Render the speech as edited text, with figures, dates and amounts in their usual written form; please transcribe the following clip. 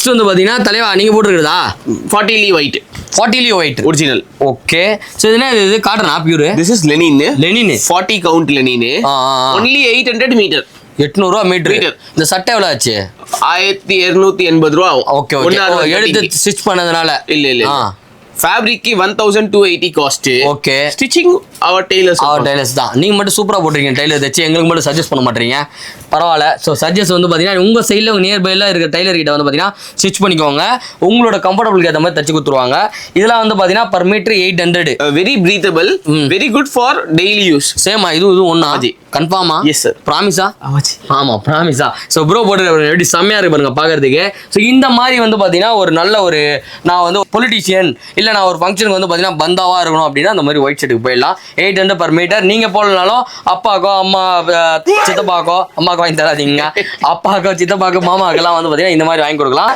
Next வந்து பாத்தீங்கன்னா தலைவா நீங்க போட்டுருக்கா 40 white 40 white original. Okay so இது காட்டனா pure this is linen. Linen 40 count linen. Only 800 metre. 800 ரூபா மீட்டர். இந்த சட்டை எவ்வளவு ஆச்சு? 1280 ரூபா. ஓகே ஓகே எடுத்து ஸ்டிச் பண்ணதுனால இல்ல ஃபேப்ரிக் 1280 காஸ்ட். ஓகே ஸ்டிச்சிங் அவர் டெய்லர்ஸ் தான். நீங்க மட்டும் சூப்பரா போட்டுருக்கீங்க டைலர் தச்சு, எங்களுக்கு மட்டும் சஜஸ்ட் பண்ண மாட்டீங்க. பரவாயில்ல. ஸோ சஜஸ்ட் வந்து பார்த்தீங்கன்னா உங்கள் சைடில் நியர்பைல இருக்க டைலர் கிட்ட வந்து பார்த்தீங்கன்னா ஸ்டிச் பண்ணிக்கோங்க, உங்களோட கம்ஃபர்டபுளுக்கு ஏற்ற மாதிரி தச்சு கொடுத்துருவாங்க. இதெல்லாம் வந்து பார்த்தீங்கன்னா per metre 800. Very breathable, very good for daily use. சேமா இது ஒன்றா கன்ஃபார்மா? Yes sir. ப்ராமிஸா? ஆமாம் ப்ராமிஸா. ஸோ ப்ரோ போட்டு எப்படி செம்மையாக இருக்கு பாருங்க பார்க்கறதுக்கு. ஸோ இந்த மாதிரி வந்து பார்த்தீங்கன்னா ஒரு நல்ல ஒரு நான் வந்து பொலிட்டீஷியன் இல்லை நான் ஒரு ஃபங்க்ஷனுக்கு வந்து பார்த்தீங்கன்னா பந்தாவாக இருக்கணும் அப்படின்னா அந்த மாதிரி ஒயிட் ஷர்ட்டுக்கு போயிடலாம். 800 பர் மீட்டர். நீங்கள் போடலனாலும் அப்பாக்கோ அம்மா சித்தப்பாக்கோ அம்மாக்கோ வாங்கி தராதீங்க, அப்பாக்கோ சித்தப்பாக்கோ மாமாக்கெல்லாம் வந்து பார்த்தீங்கன்னா இந்த மாதிரி வாங்கி கொடுக்கலாம்.